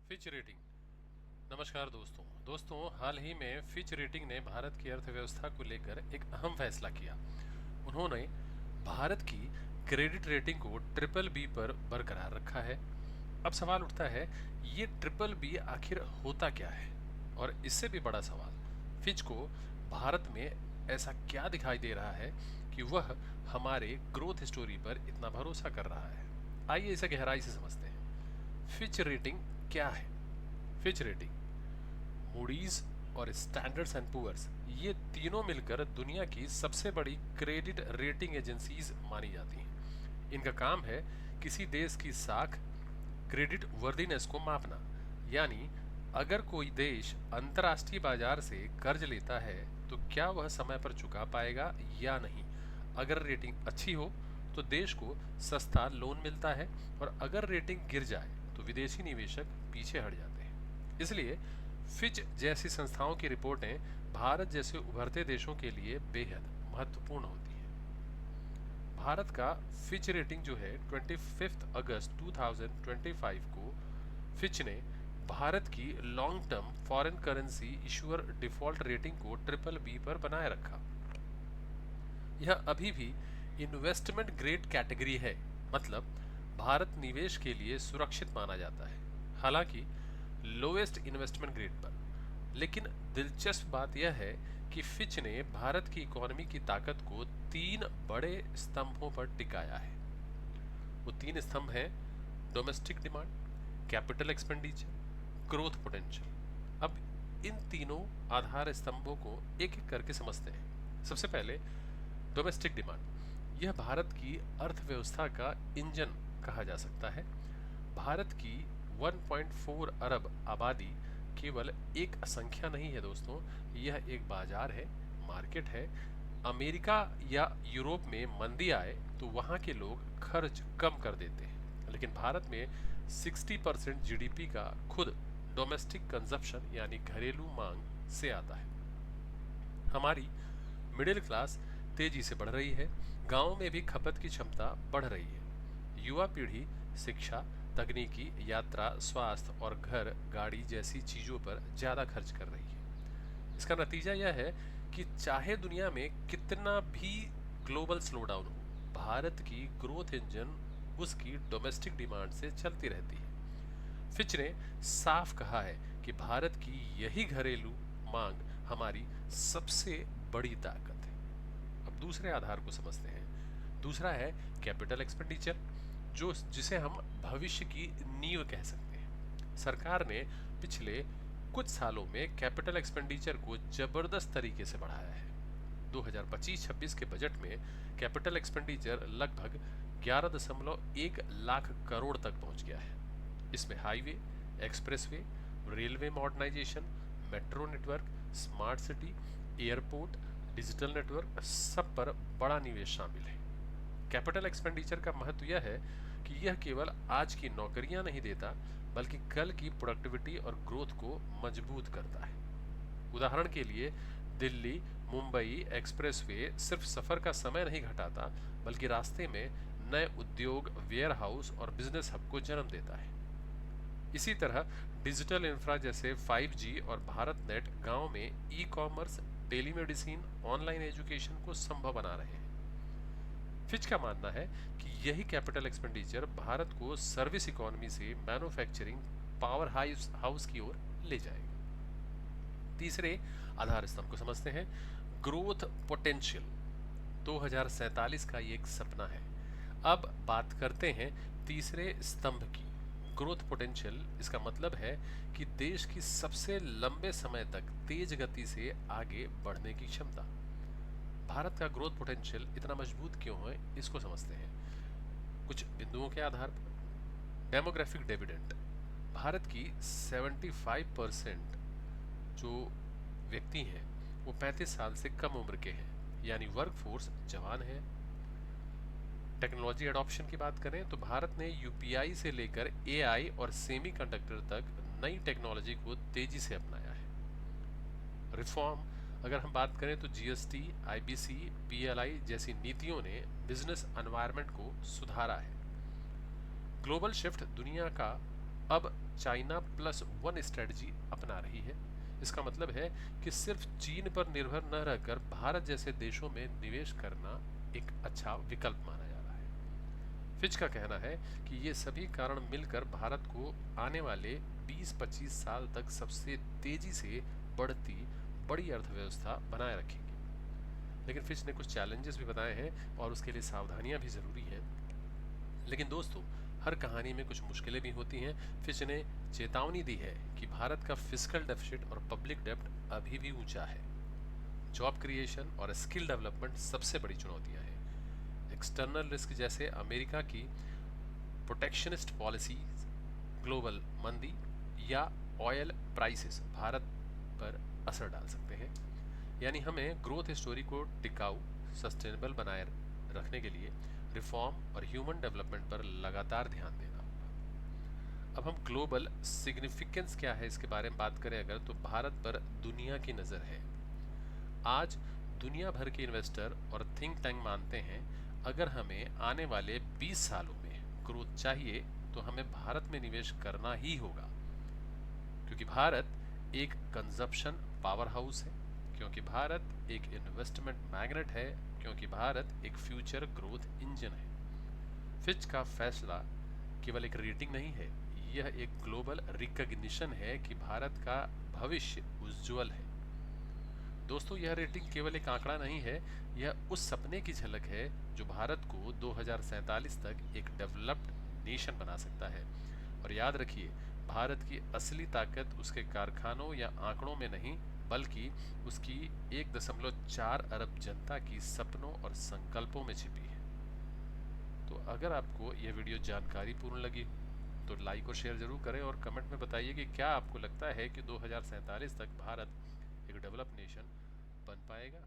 Fitch rating. नमस्कार दोस्तों, हाल ही में फिच रेटिंग ने भारत की अर्थव्यवस्था को लेकर एक अहम फैसला किया। उन्होंने भारत की क्रेडिट रेटिंग को ट्रिपल बी पर बरकरार रखा है। अब सवाल उठता है, ये ट्रिपल बी आखिर होता क्या है? और इससे भी बड़ा सवाल, फिच को भारत में ऐसा क्या दिखाई दे रहा है कि वह हमारे ग्रोथ स्टोरी पर इतना भरोसा कर रहा है? आइए इसे गहराई से समझते हैं। फिच रेटिंग क्या है? फिच रेटिंग, मूडीज और स्टैंडर्ड्स एंड पुअर्स, ये तीनों मिलकर दुनिया की सबसे बड़ी क्रेडिट रेटिंग एजेंसीज मानी जाती हैं। इनका काम है किसी देश की साख, क्रेडिट वर्दीनेस को मापना। यानी अगर कोई देश अंतर्राष्ट्रीय बाजार से कर्ज लेता है तो क्या वह समय पर चुका पाएगा या नहीं। अगर रेटिंग अच्छी हो तो देश को सस्ता लोन मिलता है, और अगर रेटिंग गिर जाए तो विदेशी निवेशक पीछे हट जाते हैं। इसलिए फिच जैसी संस्थाओं की रिपोर्टें भारत जैसे उभरते देशों के लिए बेहद महत्वपूर्ण होती हैं। भारत का फिच रेटिंग जो है 25 अगस्त 2025 को फिच ने भारत की long term foreign currency issuer default rating को ट्रिपल बी पर बनाए रखा। यह अभी भी इन्वेस्टमेंट ग्रेड कैटेगरी है, मतलब भारत निवेश के लिए सुरक्षित माना जाता है, हालांकि लोएस्ट इन्वेस्टमेंट ग्रेड पर। लेकिन दिलचस्प बात यह है कि फिच ने भारत की इकोनॉमी की ताकत को तीन बड़े स्तंभों पर टिकाया है। वो तीन स्तंभ हैं: domestic demand, capital expenditure, growth potential. अब इन तीनों आधार स्तंभों को एक एक करके समझते हैं। सबसे पहले डोमेस्टिक डिमांड। यह भारत की अर्थव्यवस्था का इंजन कहा जा सकता है। भारत की 1.4 अरब आबादी केवल एक संख्या नहीं है दोस्तों, यह एक बाजार है, मार्केट है। अमेरिका या यूरोप में मंदी आए तो वहां के लोग खर्च कम कर देते हैं, लेकिन भारत में 60% जीडीपी का खुद डोमेस्टिक कंजप्शन यानी घरेलू मांग से आता है। हमारी मिडिल क्लास तेजी से बढ़ रही है, गांव में भी खपत की क्षमता बढ़ रही है। युवा पीढ़ी शिक्षा, तकनीकी, यात्रा, स्वास्थ्य और घर गाड़ी जैसी चीजों पर ज्यादा खर्च कर रही है। इसका नतीजा यह है कि चाहे दुनिया में कितना भी ग्लोबल स्लोडाउन हो, भारत की ग्रोथ इंजन उसकी डोमेस्टिक डिमांड से चलती रहती है। फिच ने साफ कहा है कि भारत की यही घरेलू मांग हमारी सबसे बड़ी ताकत है। अब दूसरे आधार को समझते हैं। दूसरा है कैपिटल एक्सपेंडिचर, जो जिसे हम भविष्य की नींव कह सकते हैं। सरकार ने पिछले कुछ सालों में कैपिटल एक्सपेंडिचर को जबरदस्त तरीके से बढ़ाया है। 2025-26 के बजट में कैपिटल एक्सपेंडिचर लगभग 11.1 लाख करोड़ तक पहुंच गया है। इसमें highway, expressway, railway modernisation, metro network, smart city, airport, digital network, सब पर बड़ा निवेश शामिल है। कैपिटल एक्सपेंडिचर का महत्व यह है कि यह केवल आज की नौकरियां नहीं देता, बल्कि कल की प्रोडक्टिविटी और ग्रोथ को मजबूत करता है। उदाहरण के लिए दिल्ली मुंबई एक्सप्रेसवे सिर्फ सफर का समय नहीं घटाता, बल्कि रास्ते में नए उद्योग, वेयर हाउस और बिजनेस हब को जन्म देता है। इसी तरह डिजिटल इंफ्रा जैसे 5G और भारत नेट गांव में e commerce, telemedicine, online education को संभव बना रहे हैं। फिच का मानना है कि यही कैपिटल एक्सपेंडिचर भारत को सर्विस इकोनॉमी से मैन्युफैक्चरिंग पावर हाउस की ओर ले जाएगा। तीसरे आधार स्तंभ को समझते हैं। ग्रोथ पोटेंशियल 2047 का ये एक सपना है। अब बात करते हैं तीसरे स्तंभ की, ग्रोथ पोटेंशियल। इसका मतलब है कि देश की सबसे लंबे समय तक तेज गति से आगे बढ़ने की क्षमता। भारत का ग्रोथ पोटेंशियल इतना मजबूत क्यों है, इसको समझते हैं कुछ बिंदुओं के आधार पर। डेमोग्राफिक डिविडेंड, भारत की 75% जो व्यक्ति हैं वो 35 साल से कम उम्र के हैं, यानी वर्कफोर्स जवान है। टेक्नोलॉजी एडॉप्शन की बात करें तो भारत ने यूपीआई से लेकर एआई और सेमीकंडक्टर तक नई टेक्नोलॉजी को तेजी से अपनाया है। रिफॉर्म अगर हम बात करें तो जीएसटी, आईबीसी, पीएलआई जैसी नीतियों ने बिजनेस एनवायरनमेंट को सुधारा है। ग्लोबल शिफ्ट दुनिया का अब चाइना प्लस वन स्ट्रेटजी अपना रही है। इसका मतलब है कि सिर्फ चीन पर निर्भर न रहकर भारत जैसे देशों में निवेश करना एक अच्छा विकल्प माना जा रहा है। फिच का कहना है कि ये सभी कारण मिलकर भारत को आने वाले 20-25 साल तक सबसे तेजी से बढ़ती बड़ी अर्थव्यवस्था बनाए रखेंगे। लेकिन फिच ने कुछ चैलेंजेस भी बताए हैं और उसके लिए सावधानियां भी जरूरी हैं। लेकिन दोस्तों, हर कहानी में कुछ मुश्किलें भी होती हैं। फिच ने चेतावनी दी है कि भारत का फिस्कल डेफिसिट और पब्लिक डेब्ट अभी भी ऊंचा है। जॉब क्रिएशन और स्किल डेवलपमेंट सबसे बड़ी चुनौतियां हैं। एक्सटर्नल रिस्क जैसे अमेरिका की प्रोटेक्शनिस्ट पॉलिसी, ग्लोबल मंदी या ऑयल प्राइसेस भारत पर असर डाल सकते हैं। यानी हमें ग्रोथ स्टोरी को टिकाऊ, सस्टेनेबल बनाए रखने के लिए रिफॉर्म और ह्यूमन डेवलपमेंट पर लगातार ध्यान देना होगा। अब हम ग्लोबल सिग्निफिकेंस क्या है इसके बारे में बात करें अगर, तो भारत पर दुनिया की नज़र है। आज दुनिया भर के इन्वेस्टर और थिंक टैंक मानते हैं अगर हमें आने वाले 20 सालों में ग्रोथ चाहिए तो हमें भारत में निवेश करना ही होगा, क्योंकि भारत एक कंजप्शन पावर हाउस है, क्योंकि भारत एक इन्वेस्टमेंट मैग्नेट है, क्योंकि भारत एक फ्यूचर ग्रोथ इंजन है। फिच का फैसला केवल एक रेटिंग नहीं है, यह एक ग्लोबल रिकॉग्निशन है कि भारत का भविष्य उज्जवल है। दोस्तों, यह रेटिंग केवल एक आंकड़ा नहीं है, यह उस सपने की झलक है जो भारत को 2047 तक एक डेवलप्ड नेशन बना सकता है। और याद रखिए, भारत की असली ताकत उसके कारखानों या आंकड़ों में नहीं, बल्कि उसकी 1.4 अरब जनता की सपनों और संकल्पों में छिपी है। तो अगर आपको यह वीडियो जानकारीपूर्ण लगी तो लाइक और शेयर जरूर करें और कमेंट में बताइए कि क्या आपको लगता है कि 2047 तक भारत एक डेवलप नेशन बन पाएगा।